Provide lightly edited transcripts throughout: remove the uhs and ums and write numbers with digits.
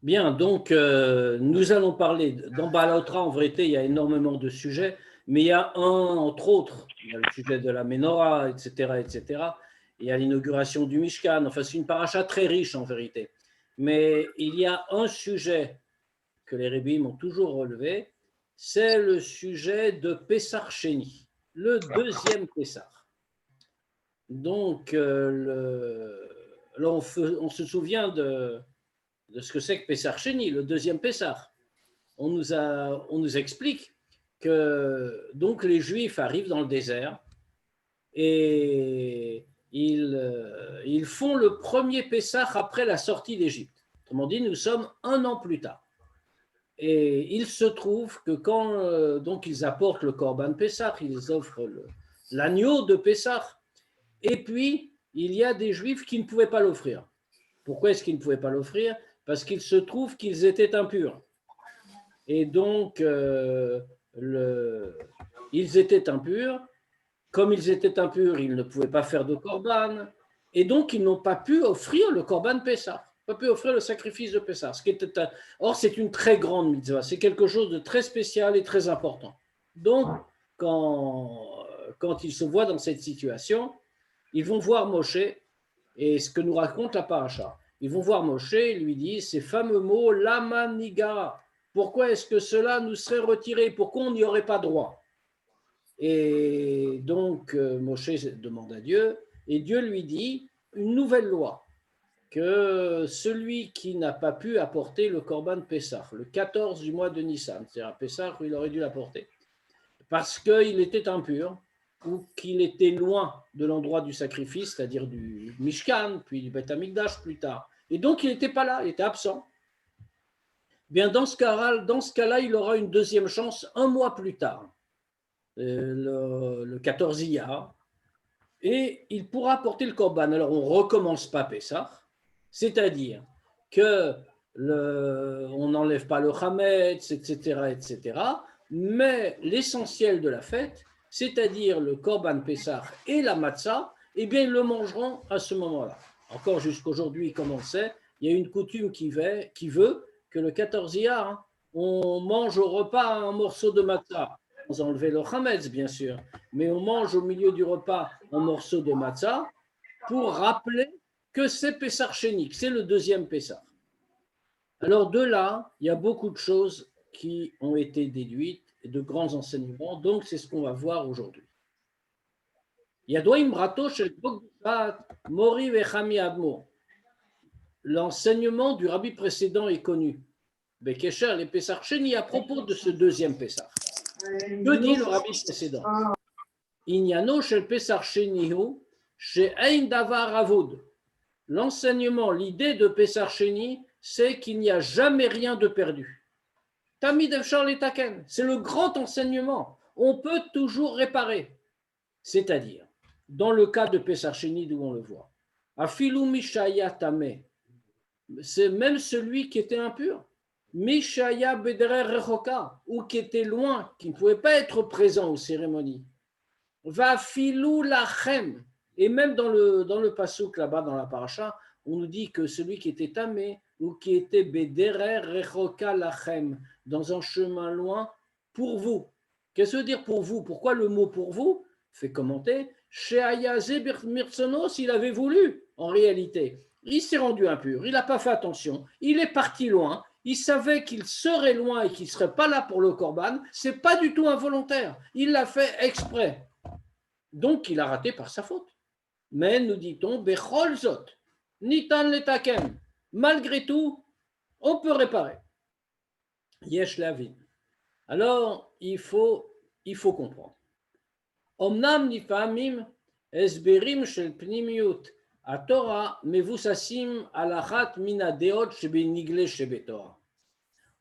Bien, donc nous allons parler, dans Balotra, en vérité, il y a énormément de sujets, mais il y a un, entre autres, il y a le sujet de la Ménorah, etc., etc., il y a l'inauguration du Mishkan, enfin c'est une paracha très riche en vérité. Mais il y a un sujet que les Rébim ont toujours relevé, c'est le sujet de Pessar Sheni, le deuxième Pessar. Donc, là, on se souvient de ce que c'est que Pessar Sheni, le deuxième Pessar. On nous explique que donc les Juifs arrivent dans le désert et ils font le premier Pessah après la sortie d'Égypte. Autrement dit, nous sommes un an plus tard. Et il se trouve que quand donc ils apportent le Corban Pessah, ils offrent l'agneau de Pessah, et puis il y a des Juifs qui ne pouvaient pas l'offrir. Pourquoi est-ce qu'ils ne pouvaient pas l'offrir? Parce qu'il se trouve qu'ils étaient impurs. Et donc, ils étaient impurs. Comme ils étaient impurs, ils ne pouvaient pas faire de korban. Et donc, ils n'ont pas pu offrir le korban Pessah. Pas pu offrir le sacrifice de Pessah. Or, c'est une très grande mitzvah. C'est quelque chose de très spécial et très important. Donc, quand ils se voient dans cette situation, ils vont voir Moshe et ce que nous raconte la paracha. Ils vont voir Moshe et lui disent ces fameux mots Lama Nigara. Pourquoi est-ce que cela nous serait retiré? Pourquoi on n'y aurait pas droit? Et donc Moshe demande à Dieu et Dieu lui dit une nouvelle loi que celui qui n'a pas pu apporter le Corban Pessah, le 14 du mois de Nissan, c'est-à-dire à Pessah où il aurait dû l'apporter, parce qu'il était impur ou qu'il était loin de l'endroit du sacrifice, c'est-à-dire du Mishkan, puis du Beth Amikdash plus tard. Et donc il n'était pas là, il était absent. Bien, dans ce cas-là, il aura une deuxième chance un mois plus tard, le 14 Iyar, et il pourra porter le Corban. Alors on ne recommence pas Pessah, c'est-à-dire que on n'enlève pas le Hametz, etc., etc., mais l'essentiel de la fête, c'est-à-dire le Corban Pessah et la Matzah, eh bien, ils le mangeront à ce moment-là. Encore jusqu'aujourd'hui, comme on le sait, il y a une coutume qui veut que le 14 Iyar, on mange au repas un morceau de Matzah, sans enlever le Hametz, bien sûr, mais on mange au milieu du repas un morceau de Matzah pour rappeler que c'est Pessar Chénik, c'est le deuxième Pessar. Alors de là, il y a beaucoup de choses qui ont été déduites et de grands enseignements, donc c'est ce qu'on va voir aujourd'hui. Yadoim Brato shel Bogdat Mori vechami Admo. L'enseignement du rabbi précédent est connu. Bekesher les Pessar Sheni à propos de ce deuxième Pessar. Que dit le rabbi précédent? Inyano shel Pessar Shenihu she'ein davar avod. L'enseignement, l'idée de Pessar Sheni, c'est qu'il n'y a jamais rien de perdu. Tamid efshar letaken, c'est le grand enseignement. On peut toujours réparer. C'est-à-dire, dans le cas de Pessar Sheni, d'où on le voit, Afilu Mishaya Tameh, c'est même celui qui était impur. Mishaya Bedere Rechoka, ou qui était loin, qui ne pouvait pas être présent aux cérémonies. Va filou lachem. Et même dans le passouk là-bas, dans la paracha, on nous dit que celui qui était tamé ou qui était bederer rechoka lachem, dans un chemin loin, pour vous. Qu'est-ce que ça veut dire pour vous? Pourquoi le mot pour vous? Fait commenter, Sheayaze mirtsonos, il avait voulu, en réalité. Il s'est rendu impur, il n'a pas fait attention, il est parti loin, il savait qu'il serait loin et qu'il ne serait pas là pour le korban, c'est pas du tout involontaire, il l'a fait exprès. Donc, il a raté par sa faute. Mais, nous dit-on, Bechol Zot, Nitan letaken, malgré tout, on peut réparer. Yesh lavin. Alors, il faut comprendre. Omnam nifamim esberim shel pnimiut atora mevusasim alachat mina deot shebenigle shebetorah.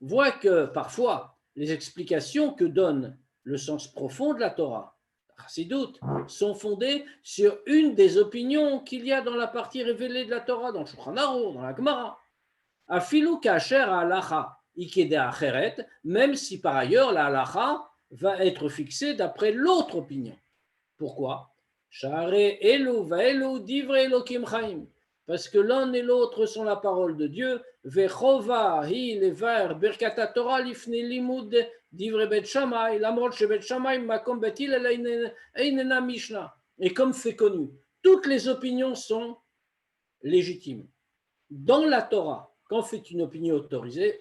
Voit que parfois, les explications que donne le sens profond de la Torah, Chassidut, sont fondées sur une des opinions qu'il y a dans la partie révélée de la Torah, dans le Shulchan Aruch, dans la Gemara. Afilu kasher halacha ikede acheret, même si par ailleurs la halacha va être fixée d'après l'autre opinion. Pourquoi? Share elu vaelu divre elokim chaim. parce que l'un et l'autre sont la parole de Dieu. Vechova hi levar birkat Torah lifnei limud divrei bet Shammai, lamrot shebet Shammai makom bet Hillel einena Mishnah. Et comme c'est connu, toutes les opinions sont légitimes. Dans la Torah, quand c'est une opinion autorisée,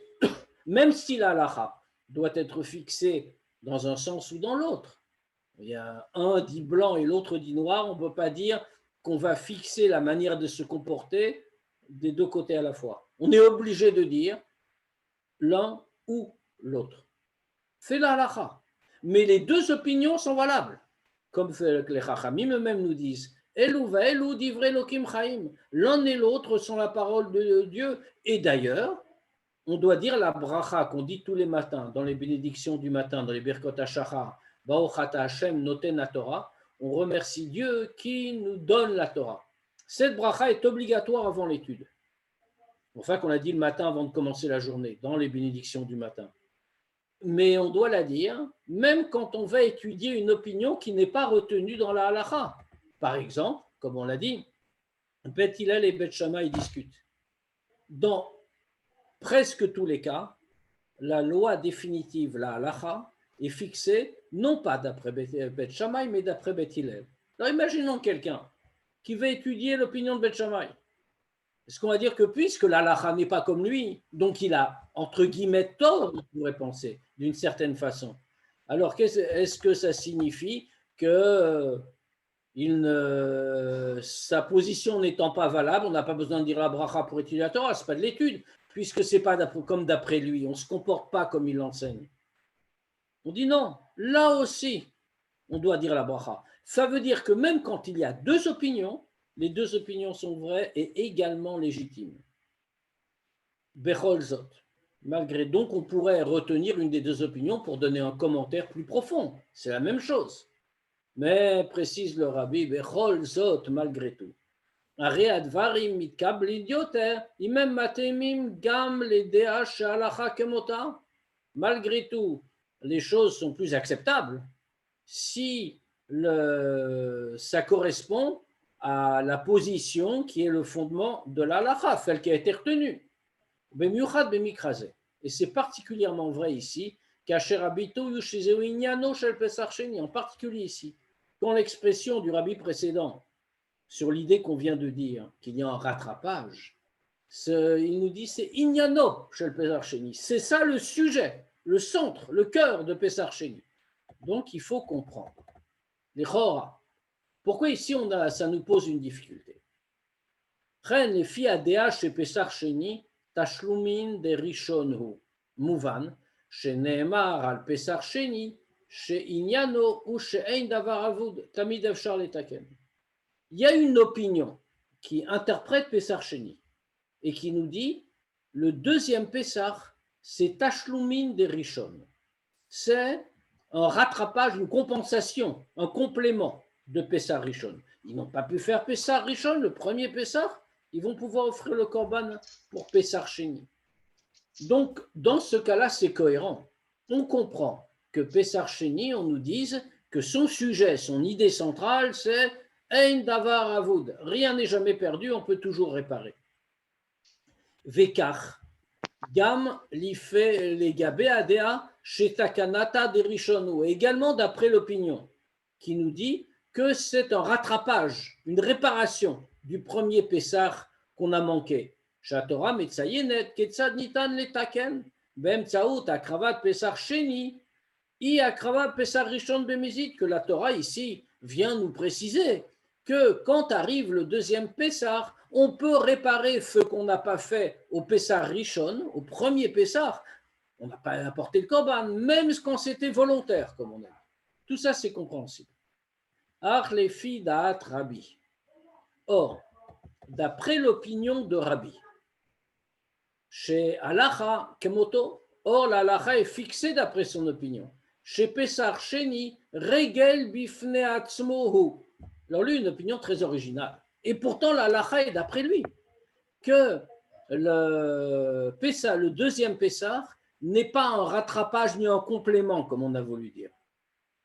même si la halakha doit être fixée dans un sens ou dans l'autre, il y a un dit blanc et l'autre dit noir, on ne peut pas dire qu'on va fixer la manière de se comporter des deux côtés à la fois. On est obligé de dire l'un ou l'autre. C'est la halakha. Mais les deux opinions sont valables. Comme les chachamim eux-mêmes nous disent, Elou va elou divrei Elokim chaim. L'un et l'autre sont la parole de Dieu. Et d'ailleurs, on doit dire la bracha qu'on dit tous les matins, dans les bénédictions du matin, dans les birkot hashachar, Baruch ata Hashem noten Torah, on remercie Dieu qui nous donne la Torah. Cette bracha est obligatoire avant l'étude. Enfin, qu'on a dit le matin avant de commencer la journée, dans les bénédictions du matin. Mais on doit la dire, même quand on va étudier une opinion qui n'est pas retenue dans la halakha. Par exemple, comme on l'a dit, Bet Hillel et Bet Shammai discutent. Dans presque tous les cas, la loi définitive, la halakha, est fixée non pas d'après Bet Shammai, mais d'après Bet Hillel. Alors imaginons quelqu'un qui va étudier l'opinion de Bet Shammai. Est-ce qu'on va dire que puisque la halakha n'est pas comme lui, donc il a, entre guillemets, tort, on pourrait penser, d'une certaine façon. Alors, est-ce que ça signifie que sa position n'étant pas valable, on n'a pas besoin de dire la bracha pour étudier la Torah, ce n'est pas de l'étude, puisque ce n'est pas comme d'après lui, on ne se comporte pas comme il l'enseigne. On dit non, là aussi, on doit dire la bracha. Ça veut dire que même quand il y a deux opinions, les deux opinions sont vraies et également légitimes. Bechol zot. Malgré donc, on pourrait retenir une des deux opinions pour donner un commentaire plus profond. C'est la même chose. Mais, précise le rabbi, Bechol zot, malgré tout. Are advarim mitkablin yoter, imem matemim gam ledea she'alacha kemota. Malgré tout, les choses sont plus acceptables si ça correspond à la position qui est le fondement de la halakha, celle qui a été retenue. Et c'est particulièrement vrai ici, en particulier ici, quand l'expression du rabbi précédent sur l'idée qu'on vient de dire, qu'il y a un rattrapage, il nous dit c'est Inyano chez le Pesach Sheni. C'est ça le sujet, le centre, le cœur de Pesach Sheni. Donc il faut comprendre. Les Chora. Pourquoi ici ça nous pose une difficulté? Ren les filles adéa chez Pesach Sheni, tashlumin de rishon hu. Mouvan, chez Nehemar al Pesach Sheni, chez Inyano ou chez Ein davar avud, tamid efshar letaken. Il y a une opinion qui interprète Pesach Sheni et qui nous dit le deuxième Pesach, c'est tashlumin de rishon. C'est un rattrapage, une compensation, un complément de Pessah Rishon. Ils n'ont pas pu faire Pessah Rishon, le premier Pessah, ils vont pouvoir offrir le Korban pour Pessah Sheni. Donc, dans ce cas-là, c'est cohérent. On comprend que Pessah Sheni, on nous dise que son sujet, son idée centrale, c'est Ein davar avud. Rien n'est jamais perdu, on peut toujours réparer. Vekach, Gam life legabe adea shetakanata de Rishonu, également d'après l'opinion qui nous dit que c'est un rattrapage, une réparation du premier Pessah qu'on a manqué. Shatora metzayenet ketzad nitan letaken be'emtsaout akravat Pessah sheni i akravat Pessah rishon bemizit, que la Torah ici vient nous préciser que quand arrive le deuxième Pessah, on peut réparer ce qu'on n'a pas fait au Pessah Rishon, au premier Pessah. On n'a pas apporté le Korban, même quand c'était volontaire, comme on a dit. Tout ça, c'est compréhensible. Ach les filles d'Ahat Rabbi. Or, d'après l'opinion de Rabbi, chez Halacha Kemoto, or la Halacha est fixée d'après son opinion. Chez Pessah Sheni, Regel Bifne Atzmohu. Alors lui, une opinion très originale. Et pourtant, la halakha est d'après lui, que le deuxième Pessah n'est pas un rattrapage ni un complément, comme on a voulu dire.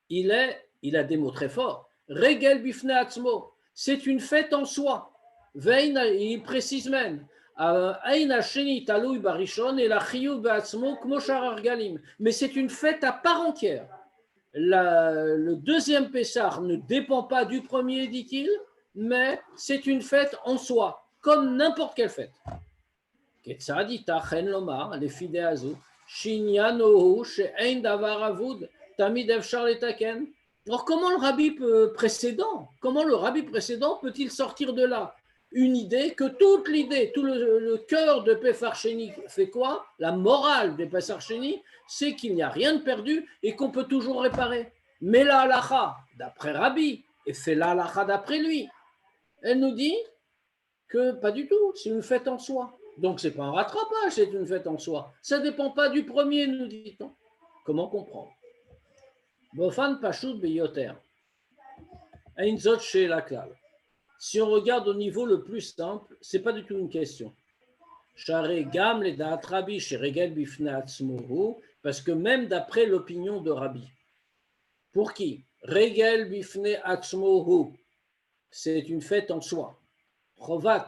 Il a des mots très forts. Regel bifne atzmo, c'est une fête en soi. Il précise même. Mais c'est une fête à part entière. Le deuxième Pessah ne dépend pas du premier, dit-il, mais c'est une fête en soi, comme n'importe quelle fête. Alors comment le rabbi précédent peut-il sortir de là une idée que toute l'idée, tout le cœur de Pessah Sheni fait quoi? La morale de Pessah Sheni, c'est qu'il n'y a rien de perdu et qu'on peut toujours réparer. Mais la halacha, d'après Rabbi, et c'est la halacha d'après lui, elle nous dit que pas du tout, c'est une fête en soi. Donc c'est pas un rattrapage, c'est une fête en soi. Ça ne dépend pas du premier, nous dit-on. Comment comprendre? Bofan Pashut Beyoter. Ein zot she'ela klal. Si on regarde au niveau le plus simple, ce n'est pas du tout une question. Parce que même d'après l'opinion de Rabbi, pour qui Regel bifne atzmohu, c'est une fête en soi. Chovat,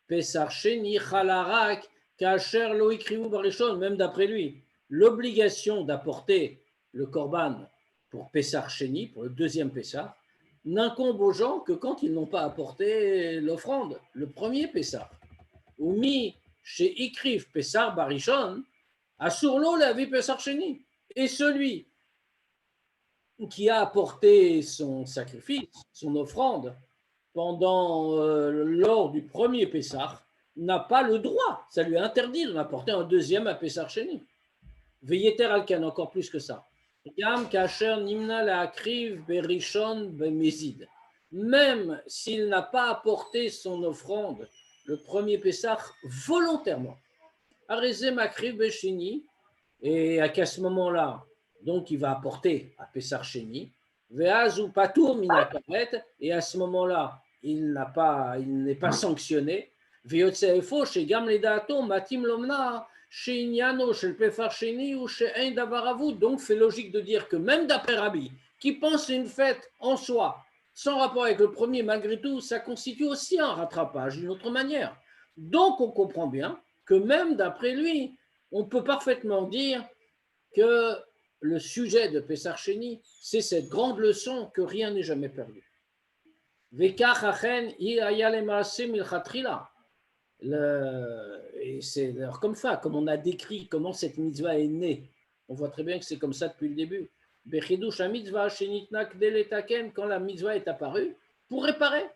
Pesach Sheni chalarak, kasher lo ikrivu barishon, même d'après lui, l'obligation d'apporter le korban pour Pesach Sheni, pour le deuxième Pesach, n'incombe aux gens que quand ils n'ont pas apporté l'offrande, le premier Pessah. Ou mis chez Ikriv Pessah Barishon, à Surlo la vie Pessah Sheni. Et celui qui a apporté son sacrifice, son offrande, lors du premier Pessah, n'a pas le droit, ça lui est interdit d'en apporter un deuxième à Pessah Sheni. Veilleter Alkan, encore plus que ça. Même s'il n'a pas apporté son offrande, le premier Pessah, volontairement, et à ce moment-là, donc il va apporter à Pessah Sheni, et à ce moment-là, il n'est pas sanctionné, donc c'est logique de dire que même d'après Rabbi, qui pense une fête en soi, sans rapport avec le premier, malgré tout, ça constitue aussi un rattrapage d'une autre manière. Donc on comprend bien que même d'après lui, on peut parfaitement dire que le sujet de Pessah Sheni, c'est cette grande leçon que rien n'est jamais perdu. Et c'est comme ça, comme on a décrit comment cette mitzvah est née. On voit très bien que c'est comme ça depuis le début. Quand la mitzvah est apparue, pour réparer.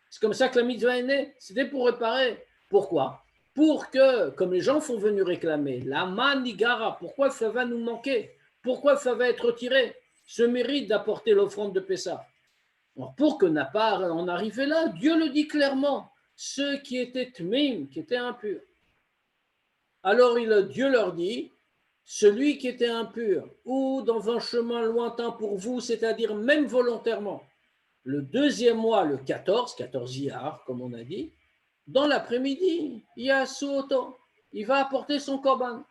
C'est comme ça que la mitzvah est née. C'était pour réparer. Pourquoi? Pour que, comme les gens sont venus réclamer, la manigara, pourquoi ça va nous manquer? Pourquoi ça va être retiré? Ce mérite d'apporter l'offrande de Pessah. Alors, pour que n'a pas en arriver là, Dieu le dit clairement, ceux qui étaient tmim, qui étaient impurs. Alors Dieu leur dit, celui qui était impur, ou dans un chemin lointain pour vous, c'est-à-dire même volontairement, le deuxième mois, le 14 Iyar, comme on a dit, dans l'après-midi, il va apporter son korban.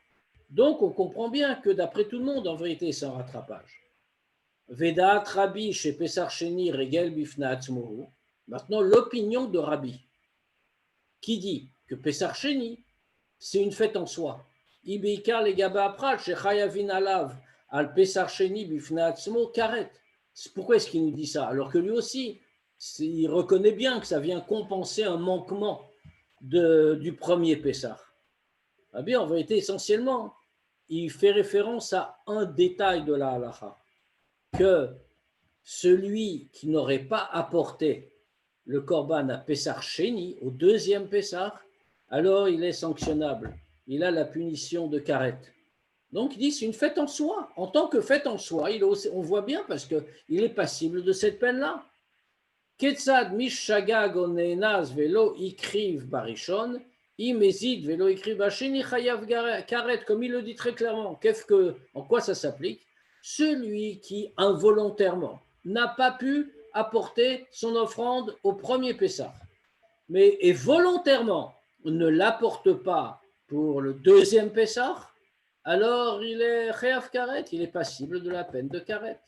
Donc, on comprend bien que d'après tout le monde, en vérité, c'est un rattrapage. Vedat Rabbi chez Pessah Sheni Regel Bifna Atzmohu. Maintenant, l'opinion de Rabbi, qui dit que Pessah Sheni, c'est une fête en soi. Ibeikar le Gaba Aprat, chez Chayavin Alav, al Pessah Sheni Bifna Atzmo Karet. Pourquoi est-ce qu'il nous dit ça? Alors que lui aussi, il reconnaît bien que ça vient compenser un manquement du premier Pessah. Ah bien, en vérité, essentiellement, il fait référence à un détail de la halacha, que celui qui n'aurait pas apporté le korban à Pessah Sheni, au deuxième Pessah, alors il est sanctionnable. Il a la punition de karet. Donc, il dit c'est une fête en soi. En tant que fête en soi, on voit bien parce qu'il est passible de cette peine-là. Ketzad mishagag onenaz velo ikriv barishon, imezid velo ikriv basheni chayav karet, comme il le dit très clairement. En quoi ça s'applique? Celui qui, involontairement, n'a pas pu apporter son offrande au premier Pessah. Et volontairement ne l'apporte pas pour le deuxième Pessah, alors il est Khéaf Karet, il est passible de la peine de Karet.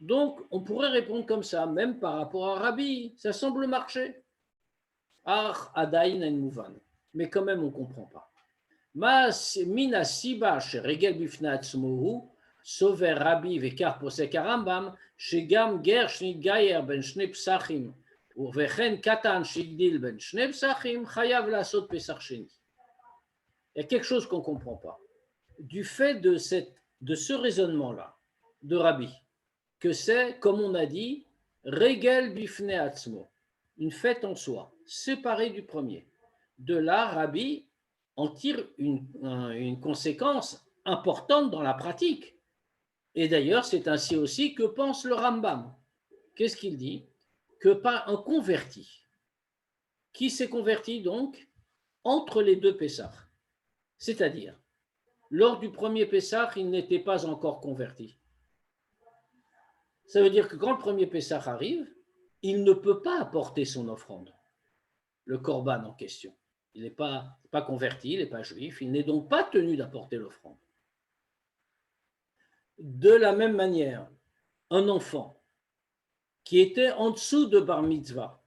Donc, on pourrait répondre comme ça, même par rapport à Rabbi, ça semble marcher. Adaïn en Mouvan. Mais quand même, on ne comprend pas. Mina Siba, chez Regel Bifnat Smohu, Sover Rabbi Vekar Posek Arambam, chez Gam Ger Shnit Gayer Ben Shne Psachim, ou Vechen Katan Shigdil Ben Shne Psachim, Chayav Lasot Pesach Sheni. Il y a quelque chose qu'on ne comprend pas. Du fait de ce raisonnement-là, de Rabbi, que c'est, comme on a dit, Regel Bifne Atzmo, une fête en soi, séparée du premier. De là, Rabbi en tire une conséquence importante dans la pratique. Et d'ailleurs, c'est ainsi aussi que pense le Rambam. Qu'est-ce qu'il dit? Que pas un converti. Qui s'est converti donc entre les deux Pessah. C'est-à-dire, lors du premier Pessah, il n'était pas encore converti. Ça veut dire que quand le premier Pessah arrive, il ne peut pas apporter son offrande, le korban en question. Il n'est pas converti, il n'est pas juif, il n'est donc pas tenu d'apporter l'offrande. De la même manière, un enfant qui était en dessous de Bar Mitzvah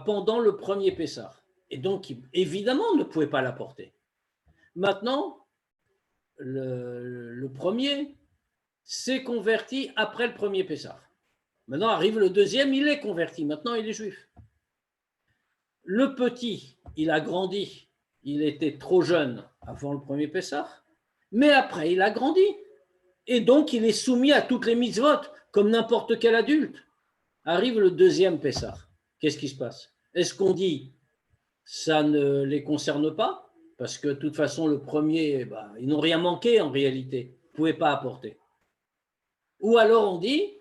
pendant le premier Pessah, et donc qui évidemment ne pouvait pas l'apporter. Maintenant, le premier s'est converti après le premier Pessah. Maintenant arrive le deuxième, il est converti, maintenant il est juif. Le petit, il a grandi, il était trop jeune avant le premier Pessah, mais après il a grandi. Et donc il est soumis à toutes les mitzvot, comme n'importe quel adulte. Arrive le deuxième Pessah. Qu'est-ce qui se passe? Est-ce qu'on dit ça ne les concerne pas? Parce que de toute façon, le premier, ils n'ont rien manqué en réalité, ils ne pouvaient pas apporter. Ou alors on dit,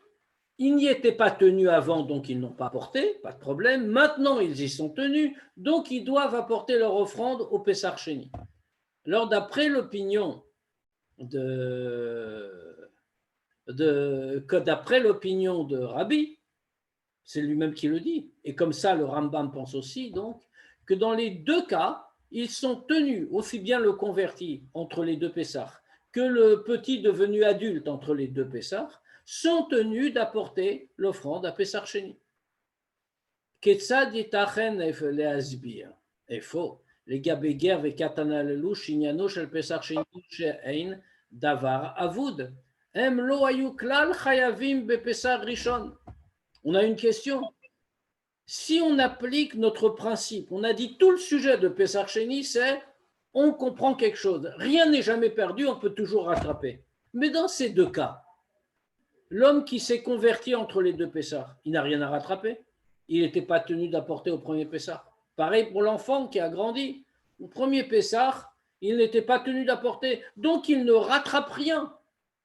ils n'y étaient pas tenus avant, donc ils n'ont pas apporté, pas de problème. Maintenant, ils y sont tenus, donc ils doivent apporter leur offrande au Pessah Sheni. Alors, d'après l'opinion d'après l'opinion de Rabbi, c'est lui-même qui le dit, et comme ça le Rambam pense aussi, donc, que dans les deux cas, ils sont tenus, aussi bien le converti entre les deux Pessah que le petit devenu adulte entre les deux Pessah, sont tenus d'apporter l'offrande à Pessah Sheni. Ketzad yitachen le'asbir. Et faux. Les Gabeger ve Katana lelouch inyano shel Pessah Sheni she'ein davar avoud. Em lo ayu klal chayavim be Pessah Rishon. On a une question. Si on applique notre principe, on a dit tout le sujet de Pessah Sheni, c'est on comprend quelque chose. Rien n'est jamais perdu, on peut toujours rattraper. Mais dans ces deux cas, l'homme qui s'est converti entre les deux Pessah, il n'a rien à rattraper. Il n'était pas tenu d'apporter au premier Pessah. Pareil pour l'enfant qui a grandi. Au premier Pessah, il n'était pas tenu d'apporter. Donc, il ne rattrape rien.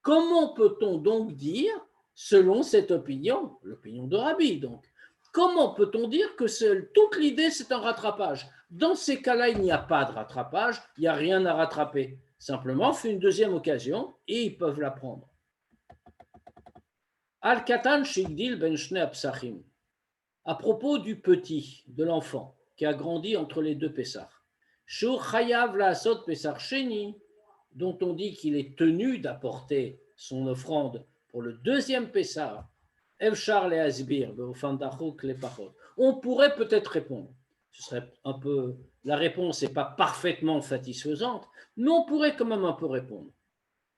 Comment peut-on donc dire, selon cette opinion, l'opinion de Rabbi donc, comment peut-on dire que toute l'idée c'est un rattrapage? Dans ces cas-là, il n'y a pas de rattrapage, il n'y a rien à rattraper. Simplement, c'est une deuxième occasion et ils peuvent la prendre. Al-Katan Shigdil Ben Shne Apsachim. À propos du petit, de l'enfant, qui a grandi entre les deux Pessah, Shur Chayav Laasot Pessah Sheni, dont on dit qu'il est tenu d'apporter son offrande pour le deuxième Pessah, Evshar le Asbir, le Pachot. On pourrait peut-être répondre. Ce serait un peu, la réponse n'est pas parfaitement satisfaisante, mais on pourrait quand même un peu répondre.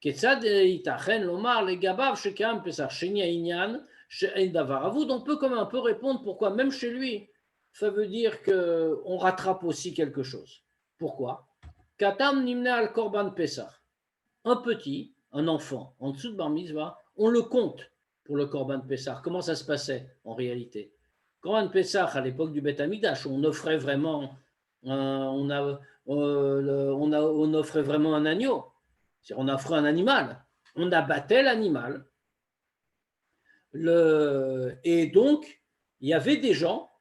Ketzad itachen lomar le gabav shekam Pessah Sheni Inyan. On peut comme un peu répondre pourquoi même chez lui, ça veut dire qu'on rattrape aussi quelque chose. Pourquoi? Katam nimne al korban Pessah. Un petit, un enfant, en dessous de Bar Mitzvah, on le compte pour le korban Pessah. Comment ça se passait en réalité? Korban Pessah, à l'époque du Beth Amikdash, on offrait vraiment on offrait vraiment un agneau. On offrait un animal. On abattait l'animal. Et donc, il y avait des gens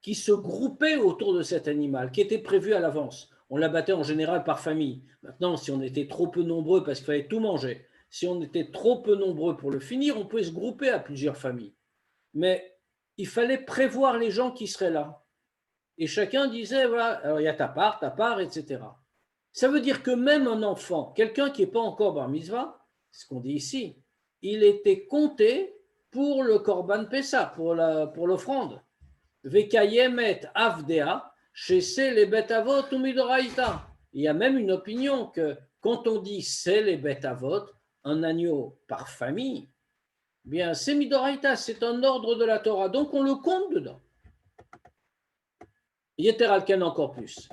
qui se groupaient autour de cet animal, qui était prévu à l'avance. On l'abattait en général par famille. Maintenant, si on était trop peu nombreux parce qu'il fallait tout manger, si on était trop peu nombreux pour le finir, on pouvait se grouper à plusieurs familles. Mais il fallait prévoir les gens qui seraient là. Et chacun disait, voilà, alors il y a ta part, etc. Ça veut dire que même un enfant, quelqu'un qui n'est pas encore bar mitzvah, c'est ce qu'on dit ici, il était compté pour le korban Pessah, pour l'offrande. Vekayemet avdea, chez les bet avot ou midoraïta. Il y a même une opinion que quand on dit c'est les bet avot, un agneau par famille, bien c'est midoraïta, c'est un ordre de la Torah, donc on le compte dedans. Yeter alken encore plus.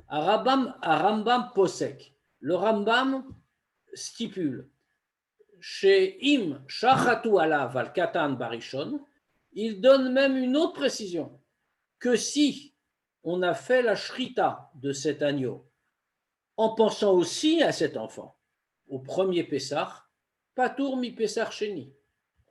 À Rambam posek. Le Rambam stipule chez Im Shachatu alav al katan barishon, il donne même une autre précision que si on a fait la shrita de cet agneau en pensant aussi à cet enfant, au premier Pessah, patour mi Pessah sheni.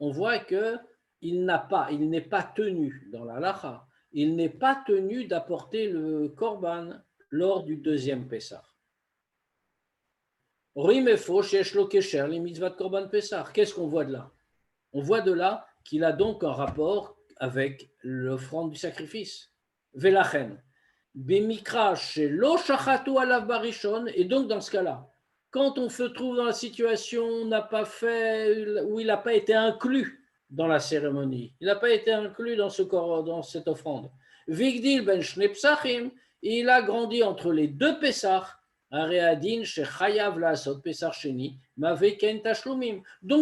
On voit que il n'est pas tenu dans la lacha, il n'est pas tenu d'apporter le korban lors du deuxième Pessah. Qu'est-ce qu'on voit de là? On voit de là qu'il a donc un rapport avec l'offrande du sacrifice. Velachen. Bemikra shelo shachatu alav barishon. Et donc dans ce cas-là, quand on se trouve dans la situation où il n'a pas été inclus dans la cérémonie, il n'a pas été inclus dans cette offrande. Vigdil ben shnei psachim, il a grandi entre les deux Pessach. Donc,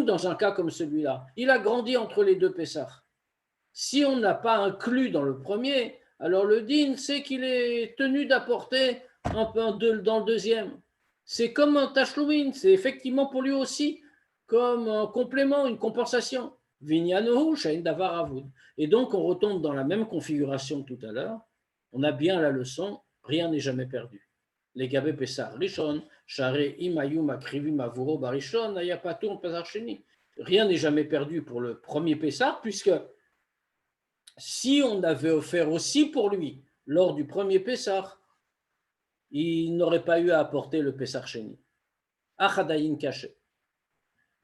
dans un cas comme celui-là, il a grandi entre les deux Pessach. Si on n'a pas inclus dans le premier, alors le din, c'est qu'il est tenu d'apporter un peu dans le deuxième. C'est comme un tashlumin, c'est effectivement pour lui aussi comme un complément, une compensation. Vinyanohu shain davar avud. Et donc, on retombe dans la même configuration que tout à l'heure. On a bien la leçon, rien n'est jamais perdu. Les gabé Pessah Rishon, Share Imayum Akrivim Avuro Barishon, Nayapatur Pessah Sheni. Rien n'est jamais perdu pour le premier Pessah, puisque si on avait offert aussi pour lui lors du premier Pessah, il n'aurait pas eu à apporter le Pessah Sheni. Achadayin caché.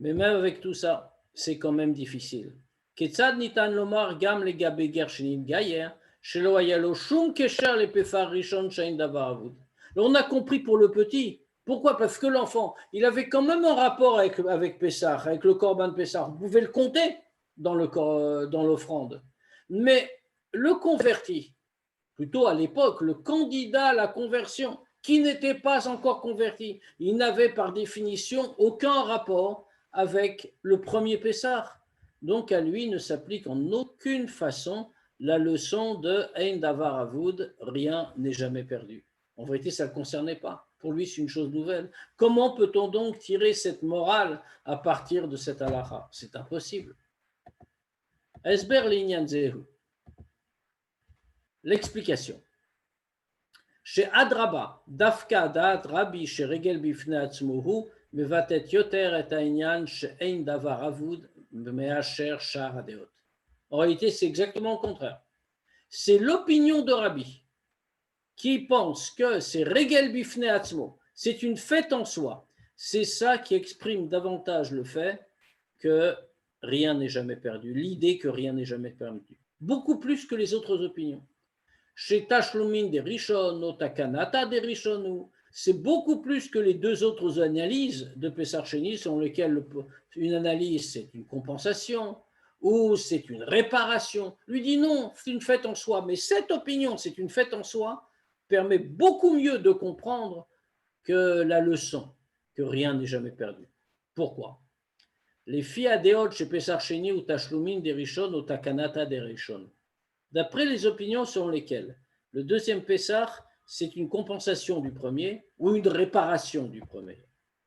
Mais même avec tout ça, c'est quand même difficile. Ketzad nitan lomar gam le gabé Gershenin Gayer, shelo ayalo shum kesher le Pessah Rishon Shain Davar Avud. On a compris pour le petit. Pourquoi? Parce que l'enfant, il avait quand même un rapport avec Pessah, avec le korban Pessah. Vous pouvez le compter dans l'offrande. Mais le converti, plutôt à l'époque, le candidat à la conversion, qui n'était pas encore converti, il n'avait par définition aucun rapport avec le premier Pessah. Donc à lui ne s'applique en aucune façon la leçon de Ein Davar Avud, rien n'est jamais perdu. En vérité, ça ne le concernait pas. Pour lui, c'est une chose nouvelle. Comment peut-on donc tirer cette morale à partir de cette halakha? C'est impossible. Esber l'inyan zehu. L'explication. Chez Adraba, Dafka Da'at Rabbi chez Regel Bifne Atzmuhu, Mevatet Yoter et Aïnyan chez Ein Davar Avud, Meacher Shar Adeot. En réalité, c'est exactement le contraire. C'est l'opinion de Rabbi qui pense que c'est Regel Bifne Atzmo, c'est une fête en soi. C'est ça qui exprime davantage le fait que rien n'est jamais perdu, l'idée que rien n'est jamais perdu. Beaucoup plus que les autres opinions. Chez Tashlumin des Rishon, ou Takanata des Rishon, c'est beaucoup plus que les deux autres analyses de Pessah Sheni, selon lesquelles une analyse c'est une compensation ou c'est une réparation. Lui dit non, c'est une fête en soi, mais cette opinion, c'est une fête en soi, permet beaucoup mieux de comprendre que la leçon, que rien n'est jamais perdu. Pourquoi? Les fiadéot chez Pessah Sheni ou Tashlumin des Rishon ou Takanata des Rishon. D'après les opinions selon lesquelles le deuxième Pessah, c'est une compensation du premier ou une réparation du premier.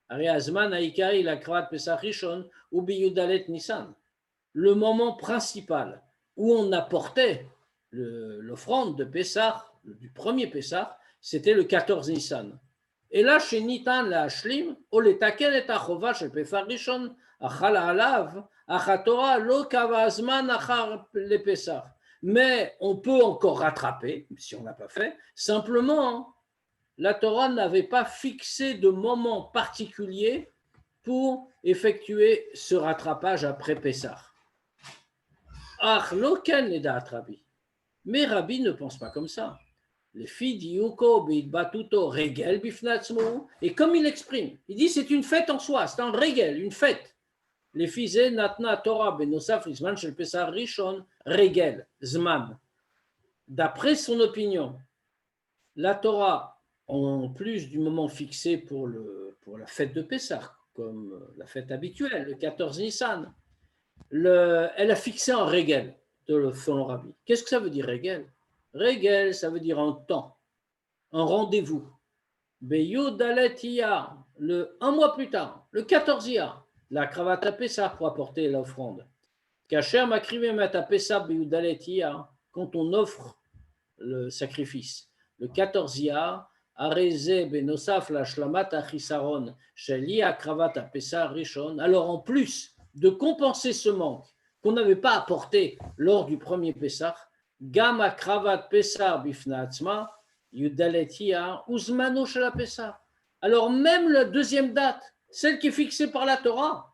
Ariazman Aïkai la Krat Pessah Rishon ou Biyudalet Nissan. Le moment principal où on apportait l'offrande de Pessah, du premier Pessah, c'était le 14 Nissan. Et là, chez Nitan la Hashlim, Oletakel et Achova chez Pessah Rishon, Achala Alav, Achatora, Lo Kavazman, Achar le Pessah. Mais on peut encore rattraper, si on n'a pas fait, simplement, la Torah n'avait pas fixé de moment particulier pour effectuer ce rattrapage après Pessah. Ach loken ledat Rabbi. Mais Rabbi ne pense pas comme ça. Les filles d'Iyuko, Bituto, Regel, Bifnatzmo. Et comme il exprime, il dit c'est une fête en soi, c'est un Regel, une fête. Les filles Natna Torah, Benosaf, Zman, Shel Pessah Rishon, Regel, Zman. D'après son opinion, la Torah, en plus du moment fixé pour la fête de Pessah, comme la fête habituelle, le 14 Nissan, elle a fixé un Regel de son Rabbi. Qu'est-ce que ça veut dire Regel? Regel, ça veut dire un temps, un rendez-vous. Beyud Dalet Iyar, un mois plus tard, le 14 Iyar, la cravate à Pessah pour apporter l'offrande. Kacher Makrivé Mat à Pessah Beyud Dalet Iyar, quand on offre le sacrifice. Le 14 Iyar, Areze Benosaf la Shlamat Achisaron, Sheli Akravat à Pessah Rishon. Alors en plus de compenser ce manque qu'on n'avait pas apporté lors du premier Pessah, Gama Kravat Pessah Bifnaatzma, Yudaletia, Uzmano Shela Pessah. Alors même la deuxième date, celle qui est fixée par la Torah,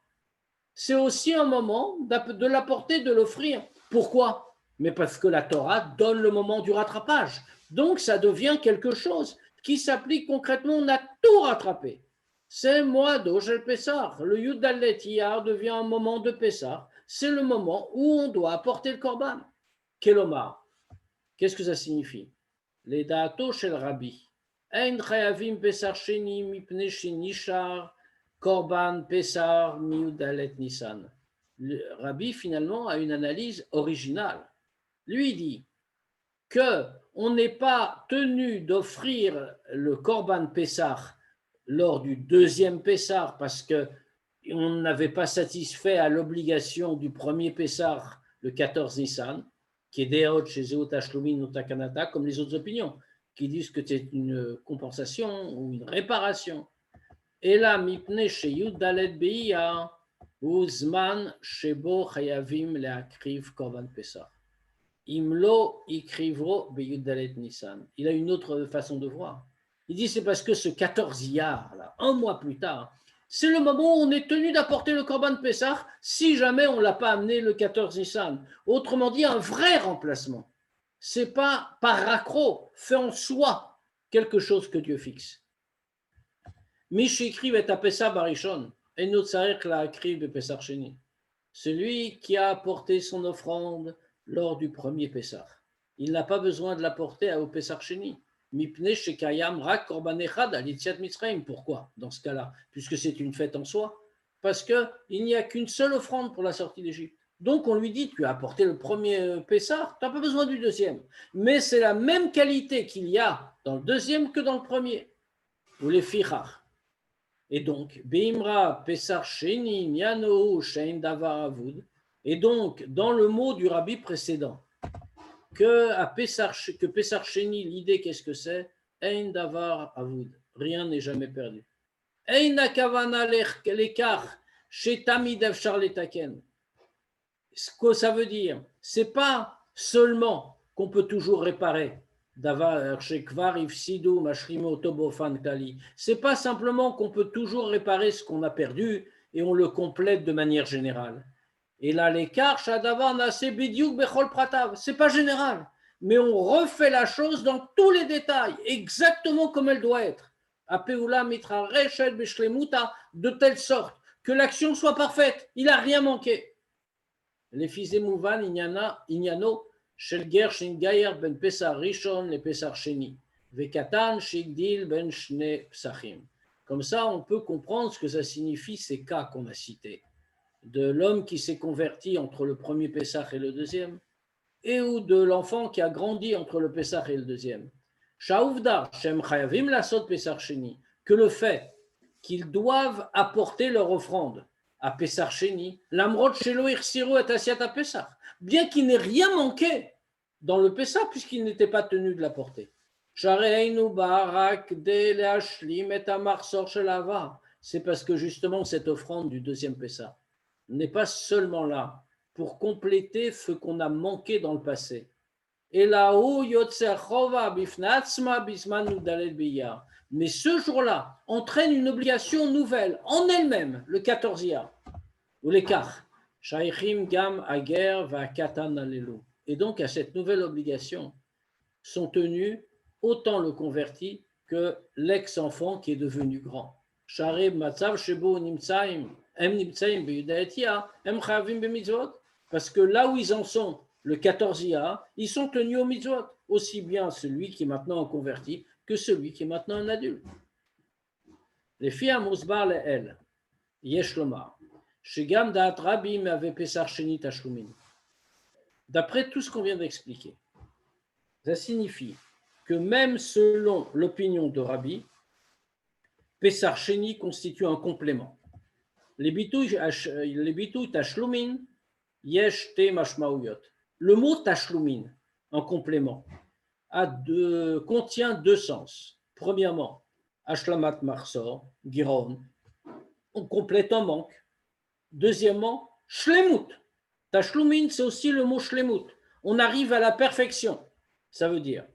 c'est aussi un moment de l'apporter, de l'offrir. Pourquoi? Mais parce que la Torah donne le moment du rattrapage. Donc ça devient quelque chose qui s'applique concrètement, on a tout rattrapé. C'est moi d'Oshel Pessah. Le Yudaletia devient un moment de Pessah. C'est le moment où on doit apporter le korban. Kelomar. Qu'est-ce que ça signifie? Les datos chez le Rabbi. Ein chayavim Pesach sheni mipnei shenishar korban Pesach miudalet Nissan. Le Rabbi finalement a une analyse originale. Lui dit que on n'est pas tenu d'offrir le korban Pesach lors du deuxième Pesach parce que on n'avait pas satisfait à l'obligation du premier Pesach le 14 Nissan, qui est Deot chez Zeot Ashlomin ou Takanata, comme les autres opinions, qui disent que c'est une compensation ou une réparation. Et là, Mipne chez Yud Dalet Beia, ou Zman Shebo Chayavim Leakriv Korban Pesach. Imlo Ikrivro Beyud Dalet Nissan. Il a une autre façon de voir. Il dit c'est parce que ce 14 Iyar, là, un mois plus tard, c'est le moment où on est tenu d'apporter le Korban Pessah si jamais on ne l'a pas amené le 14 Nissan. Autrement dit, un vrai remplacement. Ce n'est pas par raccro, fait en soi quelque chose que Dieu fixe. Mishikriv et Pessah Barishon, et notre la Akriv et Pessah Sheni. Celui qui a apporté son offrande lors du premier Pessah. Il n'a pas besoin de l'apporter au Pessah Sheni. Mipne shekayam rak korban echad alitziat Mitzrayim. Pourquoi dans ce cas-là? Puisque c'est une fête en soi. Parce qu'il n'y a qu'une seule offrande pour la sortie d'Égypte. Donc on lui dit, tu as apporté le premier Pessah, tu n'as pas besoin du deuxième. Mais c'est la même qualité qu'il y a dans le deuxième que dans le premier. Ou les fichar. Et donc, Beimra Pessah Sheni Niano Shein Davar Avud. Et donc, dans le mot du rabbi précédent, que Pessah Sheni, l'idée, qu'est-ce que c'est? Ein davar avud, rien n'est jamais perdu. Ein akavana lekar, shetamid efshar letaken. Ce que ça veut dire, c'est pas seulement qu'on peut toujours réparer. Davar shekvar ifsidu mashrimo tobofan kali. C'est pas simplement qu'on peut toujours réparer ce qu'on a perdu et on le complète de manière générale. Et là, l'écart, Shadavar Nase Bidiouk Bechol Pratav, c'est pas général, mais on refait la chose dans tous les détails, exactement comme elle doit être. Apeula Mitra Rechel Beshlemuta, de telle sorte que l'action soit parfaite, il n'a rien manqué. Les fils Mouvan, Inyano, Shelger Shingayer Ben Pesar Rishon, les Pesar Sheni, Vekatan Shigdil Ben Shne Psachim. Comme ça, on peut comprendre ce que ça signifie ces cas qu'on a cités. De l'homme qui s'est converti entre le premier Pessah et le deuxième, et ou de l'enfant qui a grandi entre le Pessah et le deuxième. Shaouvda, Shem Chayavim Lasot Pessah Sheni, que le fait qu'ils doivent apporter leur offrande à Pessah Sheni, Lamrod Shelo Irsiru et Asiata Pessah, bien qu'il n'ait rien manqué dans le Pessah, puisqu'il n'était pas tenu de l'apporter. Shareinu Barak de Leashlim et Amarsor Shelava, c'est parce que justement cette offrande du deuxième Pessah n'est pas seulement là pour compléter ce qu'on a manqué dans le passé. Mais Mais ce jour-là entraîne une obligation nouvelle en elle-même, le 14e, ou l'écart. Shaïchim gam ager va katan alelu. Et donc, à cette nouvelle obligation sont tenus autant le converti que l'ex-enfant qui est devenu grand. Shareb matzav shebo nimtsaim, em nimtsaim beyudaetia, em chavim bemitzvot. Parce que là où ils en sont, le 14e, ils sont tenus aux mitzvot, aussi bien celui qui est maintenant un converti que celui qui est maintenant un adulte. Les filles à Mousbar le El, Yesh Lomar, Shegam Da'at Rabbi m'avait Pesar Sheni Tashlumin. D'après tout ce qu'on vient d'expliquer, ça signifie que même selon l'opinion de Rabbi, Pesar Sheni constitue un complément. Les bitouilles Tashlumin, Yesh Te Mashmaouyot. Le mot Tashlumin, en complément, contient deux sens. Premièrement, Ashlamat Marsor, Giron, on complète un manque. Deuxièmement, Shlemut. Tashlumin, c'est aussi le mot Shlemut. On arrive à la perfection. Ça veut dire,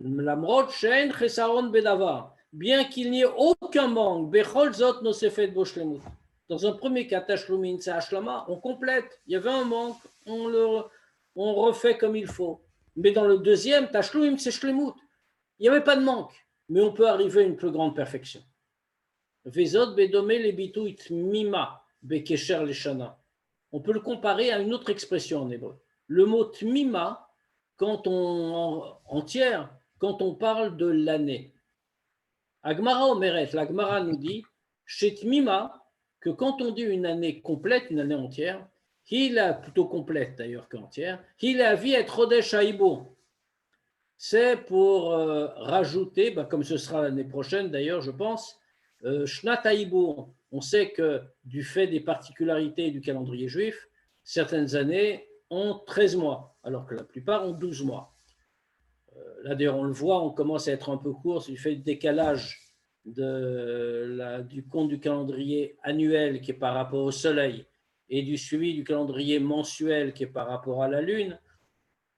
Lamrot Shein Chesaron Bedavar, bien qu'il n'y ait aucun manque, Bechol Zot no Sefet Bo Shlemut. Dans un premier cas, Tashlumin, c'est Ashlama, on complète. Il y avait un manque, on refait comme il faut. Mais dans le deuxième, Tashlumin, c'est Shlemut. Il n'y avait pas de manque, mais on peut arriver à une plus grande perfection. Vezot bedome le bituit mima bekesher leshana. On peut le comparer à une autre expression en hébreu. Le mot tmima, quand on parle de l'année. Agmara omeret, l'Agmara nous dit, chez tmima, que quand on dit une année complète, une année entière, plutôt complète d'ailleurs qu'entière, il a vie être Chodesh Haïbour. C'est pour rajouter, comme ce sera l'année prochaine d'ailleurs, je pense, Shnat Haïbour. On sait que du fait des particularités du calendrier juif, certaines années ont 13 mois, alors que la plupart ont 12 mois. Là d'ailleurs, on le voit, on commence à être un peu court du fait du décalage du compte du calendrier annuel qui est par rapport au soleil et du suivi du calendrier mensuel qui est par rapport à la lune.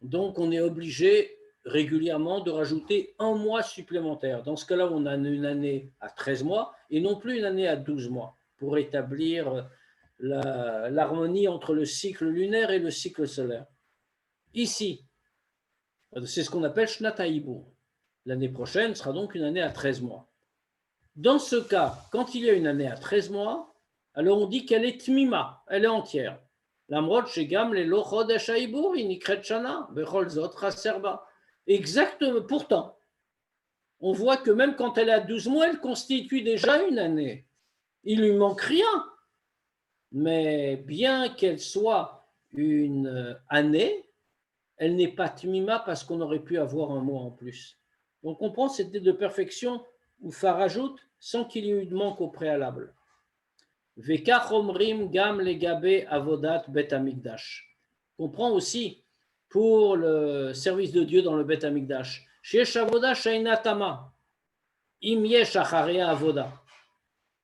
Donc, on est obligé régulièrement de rajouter un mois supplémentaire. Dans ce cas-là, on a une année à 13 mois et non plus une année à 12 mois pour établir l'harmonie entre le cycle lunaire et le cycle solaire. Ici, c'est ce qu'on appelle Shnat Haïbour. L'année prochaine sera donc une année à 13 mois. Dans ce cas, quand il y a une année à 13 mois, alors on dit qu'elle est tmima, elle est entière. Lamrot shegam lelo chodesh haïbour inikret shana bechol zot chaserba. Exactement, pourtant, on voit que même quand elle a 12 mois, elle constitue déjà une année. Il lui manque rien. Mais bien qu'elle soit une année, elle n'est pas tmima parce qu'on aurait pu avoir un mois en plus. Donc on prend cette idée de perfection ou rajoute sans qu'il y ait eu de manque au préalable. Vekach omrim gam legabe avodat bet hamikdash. On prend aussi pour le service de Dieu dans le Bet Hamikdash. Sheyesh avoda sheinatama, im yesh acharea avoda.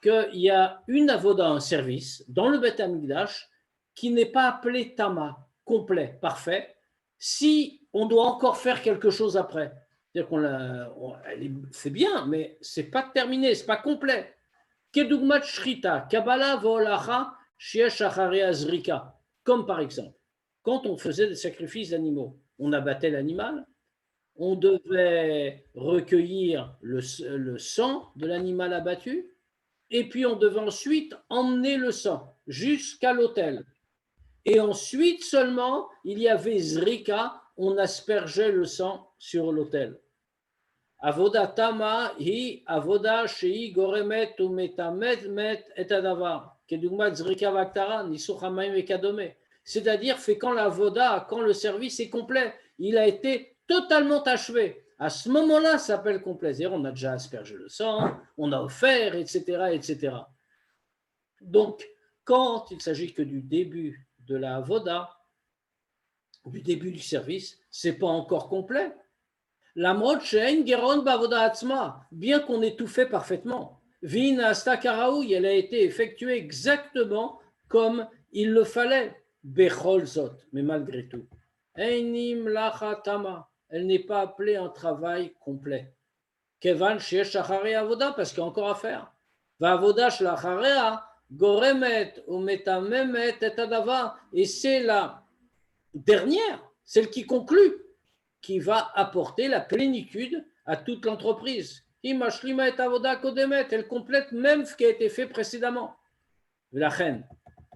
Qu'il y a une avoda, un service, dans le Bet Hamikdash qui n'est pas appelé tama, complet, parfait, si on doit encore faire quelque chose après. C'est-à-dire c'est bien, mais ce n'est pas terminé, ce n'est pas complet. Kedugmat shrita, kabbalah v'olacha, sheyesh acharea zrika. Comme par exemple, quand on faisait des sacrifices d'animaux, on abattait l'animal, on devait recueillir le sang de l'animal abattu, et puis on devait ensuite emmener le sang jusqu'à l'autel. Et ensuite seulement, il y avait zrika, on aspergeait le sang sur l'autel. Avoda tama hi avoda shei goremet ou metamet met et adavar. Kedugmat zrika vaktara nisuchamaim et kadome. C'est-à-dire fait quand la voda, quand le service est complet, il a été totalement achevé. À ce moment-là, ça s'appelle complet. C'est-à-dire on a déjà aspergé le sang, on a offert, etc., etc. Donc, quand il s'agit que du début de la voda, du début du service, c'est pas encore complet. Lamrot she'en geron bavoda atzma, bien qu'on ait tout fait parfaitement. Vin asta karaoui, elle a été effectuée exactement comme il le fallait. Bechol zot, mais malgré tout. Einim lachatama, elle n'est pas appelée un travail complet. Kevan sheyesh acharei avoda, parce qu'il y a encore à faire. Va'avoda shlacharei goremet ou metamemet et adavar. Et c'est la dernière, celle qui conclut, qui va apporter la plénitude à toute l'entreprise. Imashlima et avoda kodemet, elle complète même ce qui a été fait précédemment. V'lachen,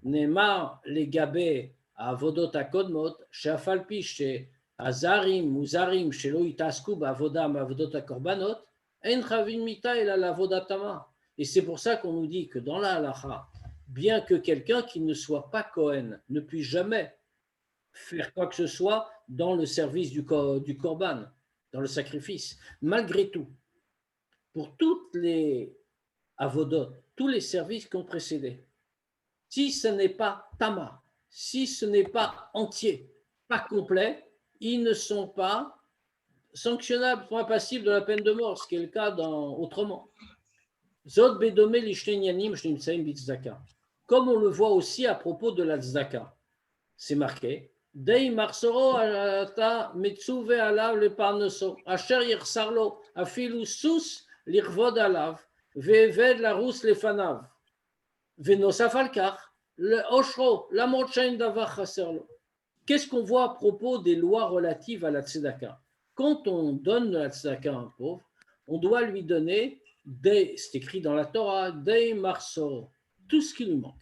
Neymar legabé avodot akodmot, she'afal pi she'azarim muzarim shelo itasku ba'avoda ma'avodot akorbanot, en chavim mita el alavodotama. Et c'est pour ça qu'on nous dit que dans la halacha, bien que quelqu'un qui ne soit pas Kohen ne puisse jamais faire quoi que ce soit dans le service du korban, dans le sacrifice, malgré tout, pour toutes les avodot, tous les services qui ont précédé, si ce n'est pas tama, si ce n'est pas entier, pas complet, ils ne sont pas sanctionnables, pas passibles de la peine de mort, ce qui est le cas autrement. Zod bedome lishtenyanim shnimtsaim bitzaka. Comme on le voit aussi à propos de la tzedaka, c'est marqué Dei marsoro ata metzuve alav le parnoso, asher yirsarlo afilu sus lirvod alav, ve'eved larus lefanav, ve'nosaf al kach, le oshro, la mochain davar chaserlo. Qu'est-ce qu'on voit à propos des lois relatives à la tzedaka? Quand on donne la tzedaka à un pauvre, on doit lui donner, c'est écrit dans la Torah, dei marsoro, tout ce qui lui manque.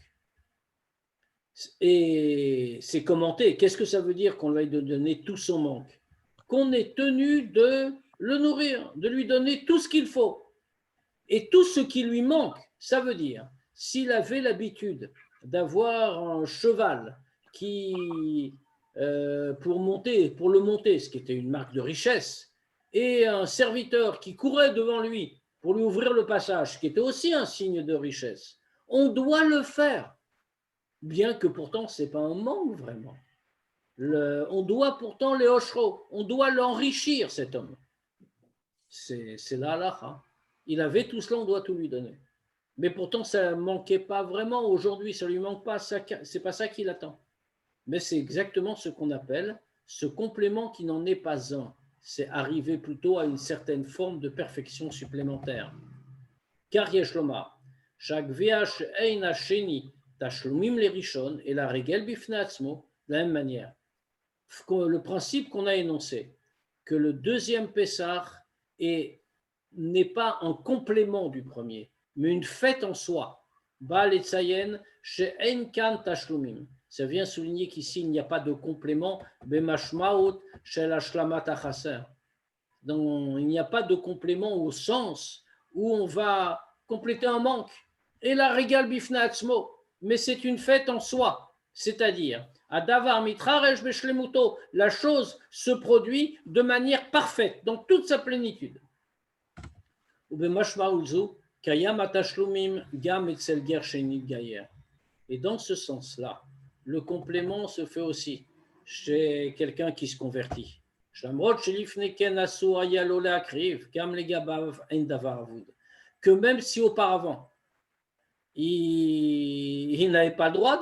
Et c'est commenté. Qu'est-ce que ça veut dire qu'on va lui donner tout son manque? Qu'on est tenu de le nourrir, de lui donner tout ce qu'il faut. Et tout ce qui lui manque, ça veut dire, s'il avait l'habitude d'avoir un cheval qui, pour le monter, ce qui était une marque de richesse, et un serviteur qui courait devant lui pour lui ouvrir le passage, ce qui était aussi un signe de richesse, on doit le faire. Bien que pourtant, ce n'est pas un manque vraiment. On doit pourtant les hocheros, on doit l'enrichir, cet homme. C'est la halacha. Il avait tout cela, on doit tout lui donner. Mais pourtant, ça ne manquait pas vraiment. Aujourd'hui, ça ne lui manque pas. Ce n'est pas ça qu'il attend. Mais c'est exactement ce qu'on appelle ce complément qui n'en est pas un. C'est arriver plutôt à une certaine forme de perfection supplémentaire. Car Yeshloma, chaque viach ein hasheni, Tashlumim les rishon et la regel bifnatzmo, de la même manière. Le principe qu'on a énoncé, que le deuxième Pessah n'est pas un complément du premier, mais une fête en soi. Baal et Tzayen, chez Enkan Tashlumim. Ça vient souligner qu'ici, il n'y a pas de complément, Bemashmaot, chez l'Ashlamat Achaser. Donc, il n'y a pas de complément au sens où on va compléter un manque. Et la regel bifnatzmo, mais c'est une fête en soi, c'est-à-dire, Adavar mitraresh beshlemuto, la chose se produit de manière parfaite, dans toute sa plénitude. Et dans ce sens-là, le complément se fait aussi chez quelqu'un qui se convertit. Que même si auparavant, il n'avait pas le droit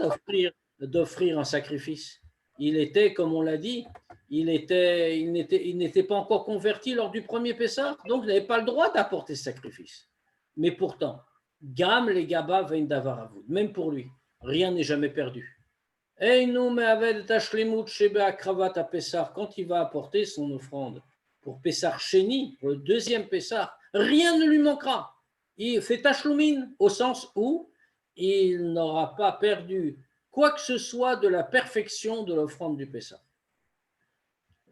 d'offrir un sacrifice. Il était, comme on l'a dit, il n'était pas encore converti lors du premier Pessah, donc il n'avait pas le droit d'apporter ce sacrifice. Mais pourtant, Gam les Gaba Veindavaravud, même pour lui, rien n'est jamais perdu. Quand il va apporter son offrande pour Pessah Sheni, pour le deuxième Pessah, rien ne lui manquera. Il fait tachloumin au sens où il n'aura pas perdu quoi que ce soit de la perfection de l'offrande du Pessah.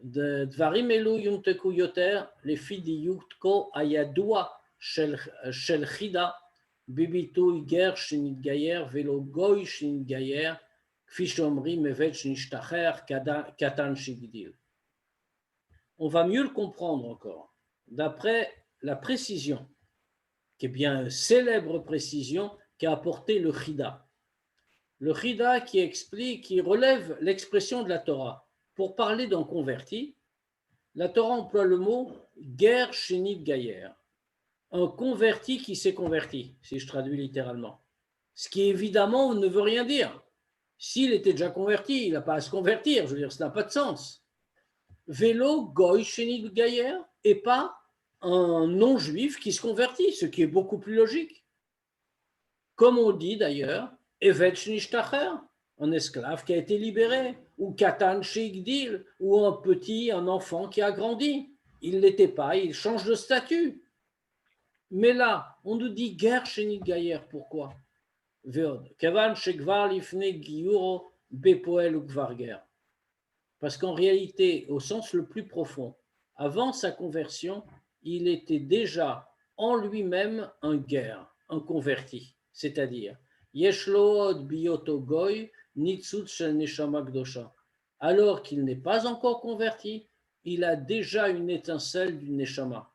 Dvarim elu yumteku yoter, les filles de Yutko ayadua shel chida, bibitu iger shinit gayer, velo goy shinit gayer, kfi shomri mevet shnishtacher katan shigdil. On va mieux le comprendre encore, d'après la précision qui est bien une célèbre précision qu'a apporté le Chida. Le Chida qui explique, qui relève l'expression de la Torah. Pour parler d'un converti, la Torah emploie le mot ger shenit gayer, un converti qui s'est converti, si je traduis littéralement. Ce qui évidemment ne veut rien dire. S'il était déjà converti, il n'a pas à se convertir, je veux dire, ça n'a pas de sens. Vélo goy shenit gayer, et pas un non-juif qui se convertit, ce qui est beaucoup plus logique. Comme on dit d'ailleurs, Evet Shnishtacher, un esclave qui a été libéré, ou Katan Sheikdil, ou un enfant qui a grandi. Il ne l'était pas, il change de statut. Mais là, on nous dit guerre Shenit Gayer, pourquoi? Kevan Shekvar Lifne Giuro Bepoel ou Gvarger. Parce qu'en réalité, au sens le plus profond, avant sa conversion, il était déjà en lui-même un guerre, un converti, c'est-à-dire Yeshlo od biyoto goy nitzut shel neshama gdosha. Alors qu'il n'est pas encore converti, il a déjà une étincelle du neshama.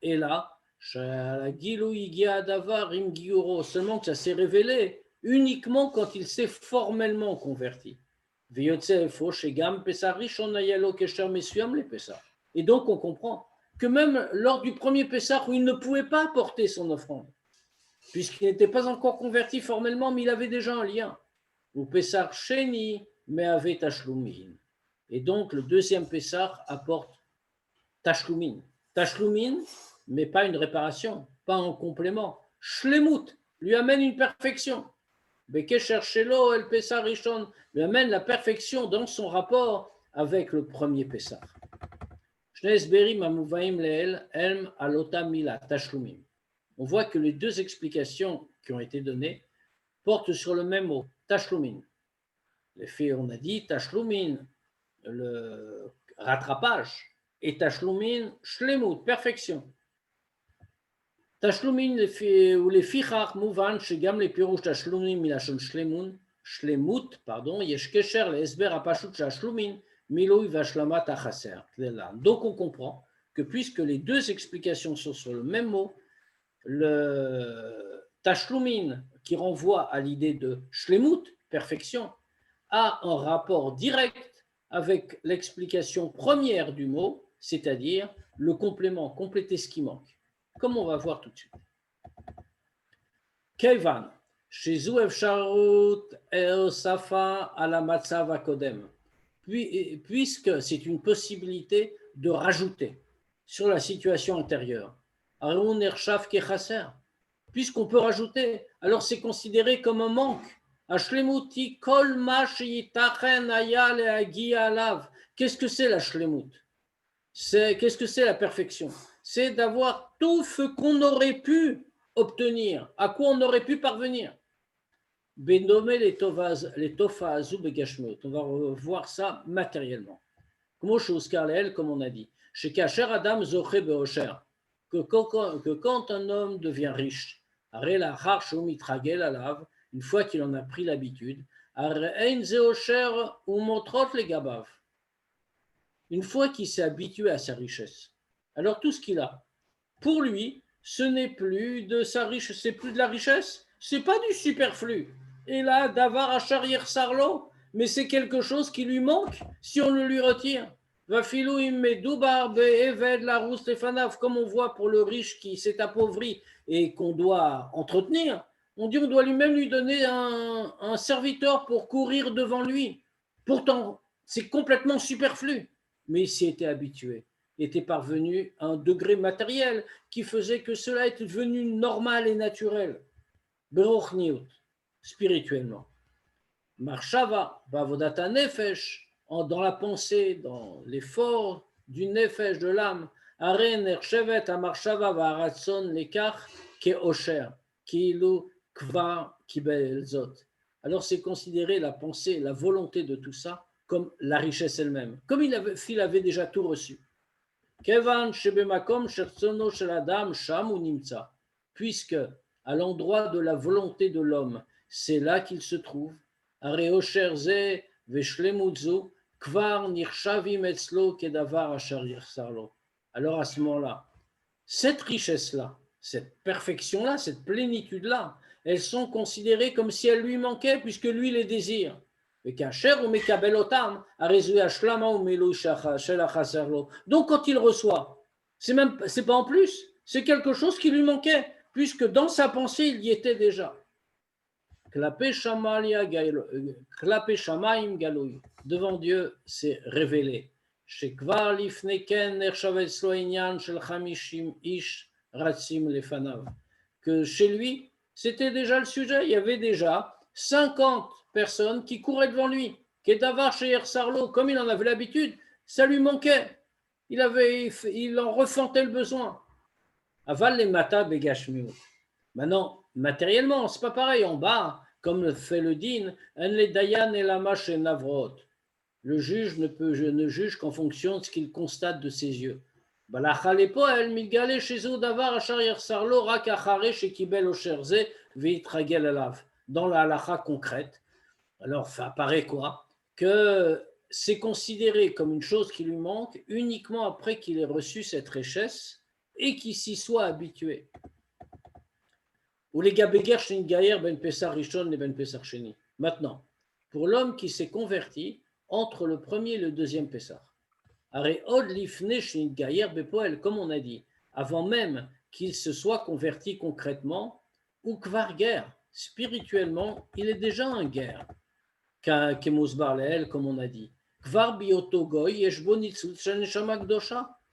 Et là, seulement que ça s'est révélé uniquement quand il s'est formellement converti. Et donc on comprend que même lors du premier Pessah où il ne pouvait pas porter son offrande, puisqu'il n'était pas encore converti formellement, mais il avait déjà un lien. Ou Pessah Sheni, mais avait Tashlumin. Et donc le deuxième Pessah apporte Tashlumin. Tashlumin, mais pas une réparation, pas un complément. Shlemut lui amène une perfection. Bekesher Shelo El Pessah Rishon lui amène la perfection dans son rapport avec le premier Pessah. Shnes Berim Amuvaim Leel Elm Alota Mila Tashlumim. On voit que les deux explications qui ont été données portent sur le même mot, Tashlumin. Les faits, on a dit Tashlumin, le rattrapage, et Tashlumin, Shlemut, perfection. Tashlumin ou les fichach mouvan shegam les pirouches tashlumin milashon shlemut, pardon, yesh kesher le esber apashut tashlumin miloi vashlamat achaser. Donc on comprend que puisque les deux explications sont sur le même mot, le tashlumin qui renvoie à l'idée de shlemut, perfection, a un rapport direct avec l'explication première du mot, c'est-à-dire le complément, compléter ce qui manque, comme on va voir tout de suite. Kevan, Shezou Efsharut Safa ala Matzav Akodem, puisque c'est une possibilité de rajouter sur la situation antérieure. Arun Ershav Kechaser, puisqu'on peut rajouter, alors c'est considéré comme un manque. Ashlemuti kol ma sheyitachen haya leagi alav. Qu'est-ce que c'est la shlemut? Qu'est-ce que c'est la perfection? C'est d'avoir tout ce qu'on aurait pu obtenir, à quoi on aurait pu parvenir. Benomé les tofazou begashmut. On va revoir ça matériellement. Comme on a dit, chez Kacher Adam zoche beosher, que quand un homme devient riche, une fois qu'il en a pris l'habitude, une fois qu'il s'est habitué à sa richesse, alors tout ce qu'il a, pour lui, ce n'est plus de sa richesse, c'est plus de la richesse, c'est pas du superflu. Et là, d'avar à charrière sarlo, mais c'est quelque chose qui lui manque si on le lui retire. Comme on voit pour le riche qui s'est appauvri et qu'on doit entretenir, on dit on doit lui-même lui donner un serviteur pour courir devant lui. Pourtant, c'est complètement superflu. Mais il s'y était habitué, était parvenu à un degré matériel qui faisait que cela était devenu normal et naturel. Berochniut, spirituellement. Marshava, Bavodata Nefesh, dans la pensée, dans l'effort du Nefesh, de l'âme, Aren Erchevet, Amarshava, Varatson, Lekach, Keosher, Kilu, Kva, Kibelzot. Alors c'est considéré la pensée, la volonté de tout ça comme la richesse elle-même, comme s'il avait déjà tout reçu. Kevan Shebemakom Shertsono Sheladam Sham ou Nimtsa, puisque à l'endroit de la volonté de l'homme, c'est là qu'il se trouve. Areosherze Veshlemutzu Kvar Nirshavim Etzlo Kedavar Asharir Sarlo. Alors à ce moment-là, cette richesse-là, cette perfection-là, cette plénitude-là, elles sont considérées comme si elles lui manquaient puisque lui les désire. Donc quand il reçoit, c'est pas en plus, c'est quelque chose qui lui manquait, puisque dans sa pensée, il y était déjà. Devant Dieu, c'est révélé שכבר לפני כן נחשב אצלו עניין של 50 איש רצים לפניו. Que chez lui, c'était déjà le sujet. Il y avait déjà 50 personnes qui couraient devant lui. Kedavar Sheyer Sarlo, comme il en avait l'habitude, ça lui manquait. Il en ressentait le besoin. Aval les mata begashmiut. Maintenant, matériellement, c'est pas pareil. En bas, comme le fait le din, en les dayan et la mache et navrot. Le juge ne juge qu'en fonction de ce qu'il constate de ses yeux. Dans la halakha concrète, alors ça apparaît quoi? Que c'est considéré comme une chose qui lui manque uniquement après qu'il ait reçu cette richesse et qu'il s'y soit habitué. Ou les gabeger shingayer ben pesar rishon et ben pesar sheni. Maintenant, pour l'homme qui s'est converti entre le premier et le deuxième pesar. Comme on a dit, avant même qu'il se soit converti concrètement, ou kvar guerre, spirituellement, il est déjà un guerre, comme on a dit. Kvar bioto goy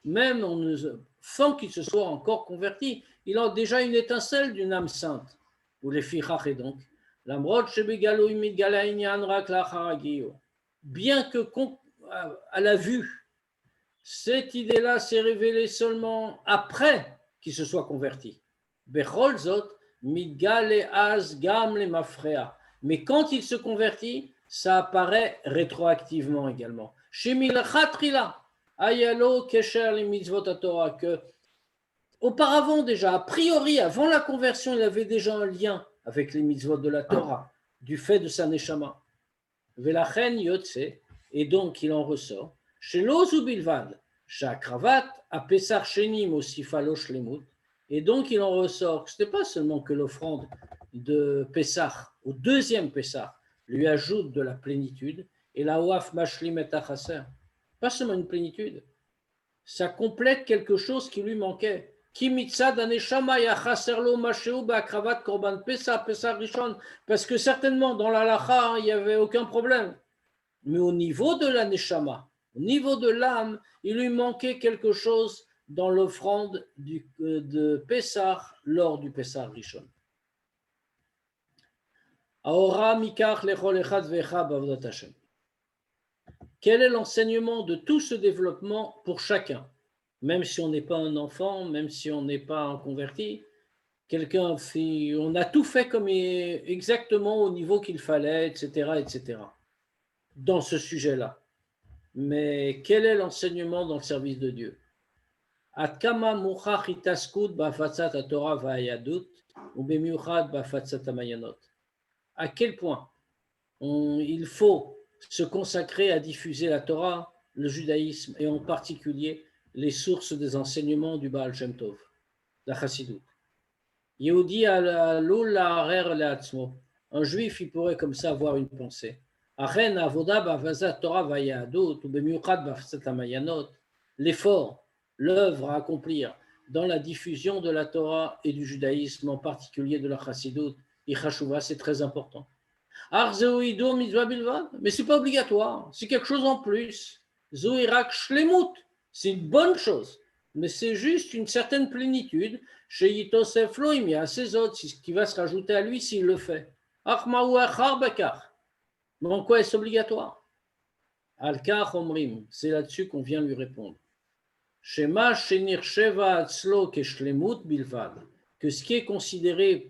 même sans qu'il se soit encore converti, il a déjà une étincelle d'une âme sainte. Ou les fichach et donc, bien que à la vue, cette idée-là s'est révélée seulement après qu'il se soit converti. Mais quand il se convertit, ça apparaît rétroactivement également. Que auparavant déjà, a priori, avant la conversion, il avait déjà un lien avec les mitzvot de la Torah, du fait de sa neshama. Velachen yotse, et donc il en ressort. Chez l'ozu bilvad, shakravat a pesar shenim aussi falosh lemut, et donc il en ressort que ce n'était pas seulement que l'offrande de Pessah, au deuxième Pessah, lui ajoute de la plénitude, et la waf mashlim et achaser, pas seulement une plénitude, ça complète quelque chose qui lui manquait. Parce que certainement dans la lacha, il n'y avait aucun problème. Mais au niveau de la neshama, au niveau de l'âme, il lui manquait quelque chose dans l'offrande de Pessah lors du Pessah Rishon. Quel est l'enseignement de tout ce développement pour chacun? Même si on n'est pas un enfant, même si on n'est pas un converti, on a tout fait comme exactement au niveau qu'il fallait, etc., etc., dans ce sujet-là. Mais quel est l'enseignement dans le service de Dieu? Atkama muchach itaskut ba'afatzat haTorah va'ayadut ubemiuchad ba'afatzat hamayanot. À quel point il faut se consacrer à diffuser la Torah, le judaïsme et en particulier les sources des enseignements du Baal Shem Tov, la Chassidut. Yehudi alul la'arer le'atzmo. Un juif, il pourrait comme ça avoir une pensée. Achen avoda ba'avazat Torah va'yahadut ubemiuchad ba'afatzat hamayanot. L'effort, l'œuvre à accomplir dans la diffusion de la Torah et du judaïsme, en particulier de la Chassidut, Ichashuva, c'est très important. Mais ce n'est pas obligatoire, c'est quelque chose en plus. Zoirak shlemut, c'est une bonne chose, mais c'est juste une certaine plénitude. Chez Yitosef Loim, il y a ses autres, c'est ce qui va se rajouter à lui s'il le fait. Mais en quoi est-ce obligatoire? Al-Kach Omrim, c'est là-dessus qu'on vient lui répondre. Shema Shenir Sheva Atzlo Keshlemut Bilvad, que ce qu'il considère,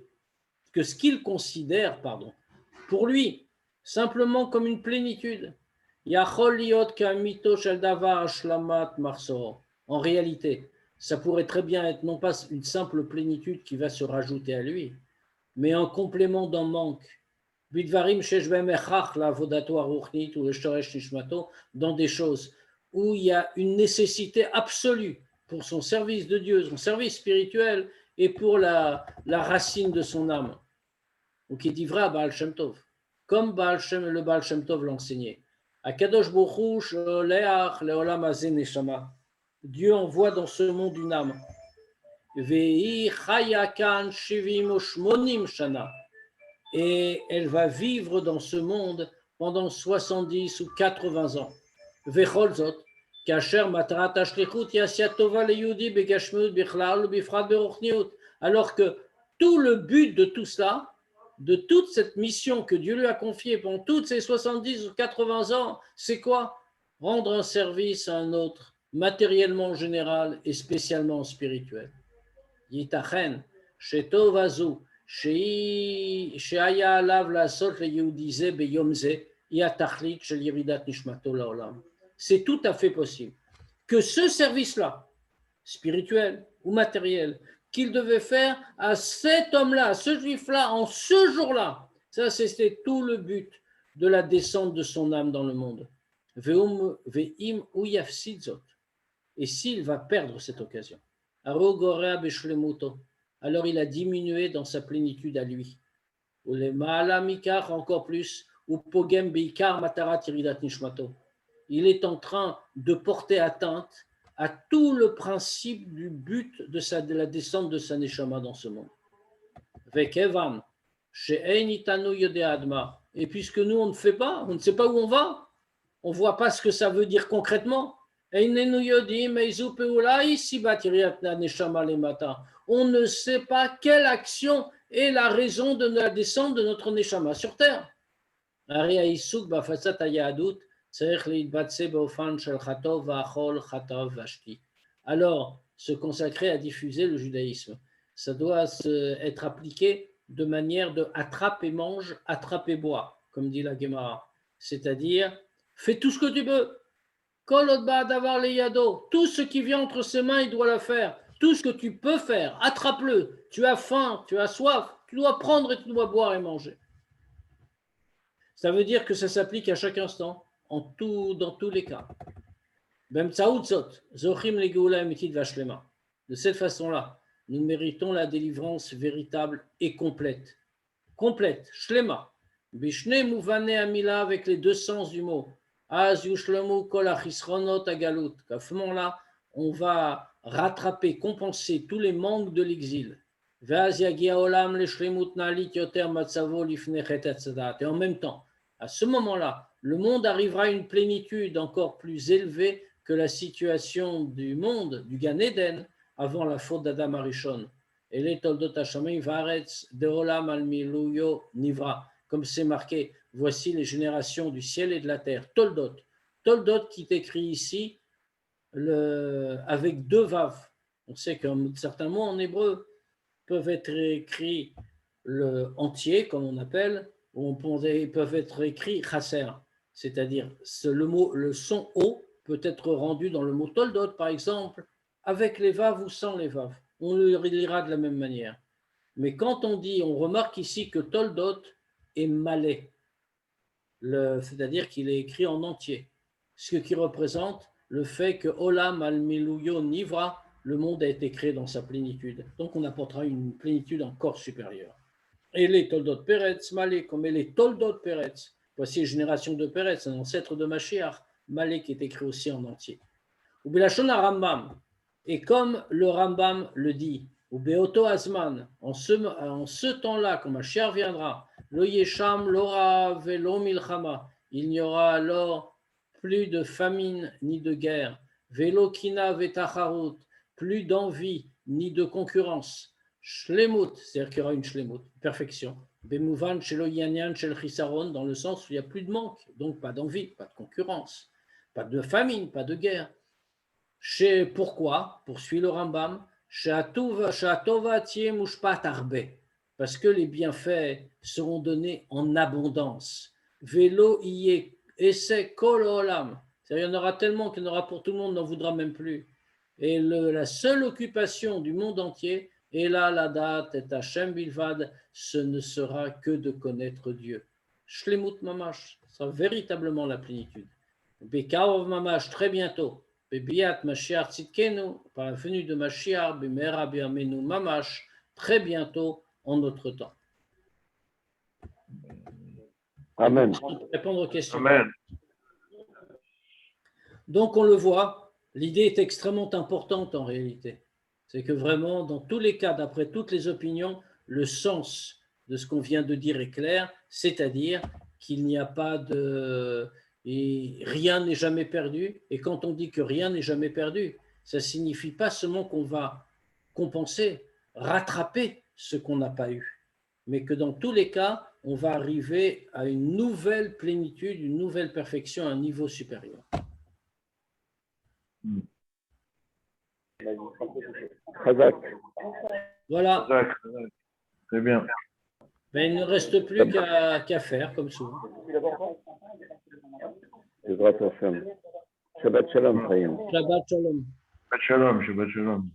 pour lui, simplement comme une plénitude. En réalité, ça pourrait très bien être non pas une simple plénitude qui va se rajouter à lui, mais un complément d'un manque. Dans des choses où il y a une nécessité absolue pour son service de Dieu, son service spirituel et pour la racine de son âme. Ou qui dit vrai à Baal Shem Tov, comme le Baal Shem Tov l'enseignait. Akadosh Baruch Hu sholeach leolam hazeh neshama. Dieu envoie dans ce monde une âme. Vehi chaya kan shivim u'shmonim shana. Et elle va vivre dans ce monde pendant 70 ou 80 ans. Vechol zot, Kasher matarat hashlichut yasiyat tova leyehudi begashmiut bichlal ubifrat beruchniut. Alors que tout le but de tout cela, de toute cette mission que Dieu lui a confiée pendant toutes ces 70 ou 80 ans, c'est quoi? Rendre un service à un autre, matériellement en général et spécialement spirituel. Yitachen, shetov azu, shehaya alav lasot leyehudi ze beyom ze, yatachlit shel yeridat nishmato laolam. C'est tout à fait possible que ce service-là, spirituel ou matériel, qu'il devait faire à cet homme-là, à ce juif-là, en ce jour-là. Ça, c'était tout le but de la descente de son âme dans le monde. Ve'im ou yafsidzot. Et s'il va perdre cette occasion, alors il a diminué dans sa plénitude à lui. Ou les ma'alamikar, encore plus, ou pogem beikar matarat iridat nishmato. Il est en train de porter atteinte à tout le principe du but de la descente de sa neshama dans ce monde. Et puisque nous, on ne fait pas, on ne sait pas où on va, on ne voit pas ce que ça veut dire concrètement. On ne sait pas quelle action est la raison de la descente de notre neshama sur terre. Alors, se consacrer à diffuser le judaïsme, ça doit être appliqué de manière de attrape et mange, attrape et bois, comme dit la Gemara. C'est-à-dire, fais tout ce que tu peux. Tout ce qui vient entre ses mains, il doit le faire. Tout ce que tu peux faire, attrape-le. Tu as faim, tu as soif, tu dois prendre et tu dois boire et manger. Ça veut dire que ça s'applique à chaque instant, dans tous les cas. De cette façon-là, nous méritons la délivrance véritable et complète. Complète, shlema. Bishne mouvane amila, avec les deux sens du mot. Az yushlemu kol achisronot agalut. À ce moment-là, on va rattraper, compenser tous les manques de l'exil. Et en même temps, à ce moment-là, le monde arrivera à une plénitude encore plus élevée que la situation du monde, du Gan Eden, avant la faute d'Adam Arishon. Et les Toldot Hashamayim Vaaretz Deolam al Miluyo Nivra, comme c'est marqué, voici les générations du ciel et de la terre. Toldot. Toldot qui est écrit ici avec deux vav. On sait que certains mots en hébreu peuvent être écrits entier, comme on appelle, ou peuvent être écrits chasser, c'est-à-dire le son O peut être rendu dans le mot toldot, par exemple, avec les vav ou sans les vav. On le lira de la même manière. Mais quand on remarque ici que toldot est malais, c'est-à-dire qu'il est écrit en entier, ce qui représente le fait que Olam al-Miluyo Nivra, le monde a été créé dans sa plénitude. Donc on apportera une plénitude encore supérieure. Et les Toldot Peretz, Malé, comme les Toldot Peretz. Voici les générations de Peretz, un ancêtre de Mashiach, Malé qui est écrit aussi en entier. Ou Belashon Rambam, et comme le Rambam le dit, ou Beoto Azman, en ce temps-là, quand Mashiach viendra, Lo Yesham, Lora, Velo Milchama, il n'y aura alors plus de famine ni de guerre, Velo Kina Vetacharut, plus d'envie ni de concurrence. Shlemut, c'est-à-dire qu'il y aura une shlemut, perfection. Bemouvan shelo yanyan shel chisaron, dans le sens où il n'y a plus de manque, donc pas d'envie, pas de concurrence, pas de famine, pas de guerre. Pourquoi? Poursuit le Rambam. Parce que les bienfaits seront donnés en abondance. Velo iye esse kol olam. Il y en aura tellement qu'il y en aura pour tout le monde, n'en voudra même plus. Et la seule occupation du monde entier, et là la date est Hashem Bilvad, ce ne sera que de connaître Dieu. Shlemut Mamash, ce sera véritablement la plénitude. Bekaov Mamash, très bientôt. Bebiat Mashiach Tzidkenu, par la venue de Mashiach, Bimera Biamenu Mamash, très bientôt en notre temps. Amen. Répondre aux questions. Amen. Donc on le voit, l'idée est extrêmement importante en réalité. C'est que vraiment, dans tous les cas, d'après toutes les opinions, le sens de ce qu'on vient de dire est clair, c'est-à-dire qu'il n'y a pas Et rien n'est jamais perdu. Et quand on dit que rien n'est jamais perdu, ça ne signifie pas seulement qu'on va compenser, rattraper ce qu'on n'a pas eu, mais que dans tous les cas, on va arriver à une nouvelle plénitude, une nouvelle perfection, à un niveau supérieur. Voilà. Très bien. Mais il ne reste plus qu'à faire, comme souvent. Shabbat shalom, Chaim. Shabbat shalom. Shabbat shalom, Shabbat shalom.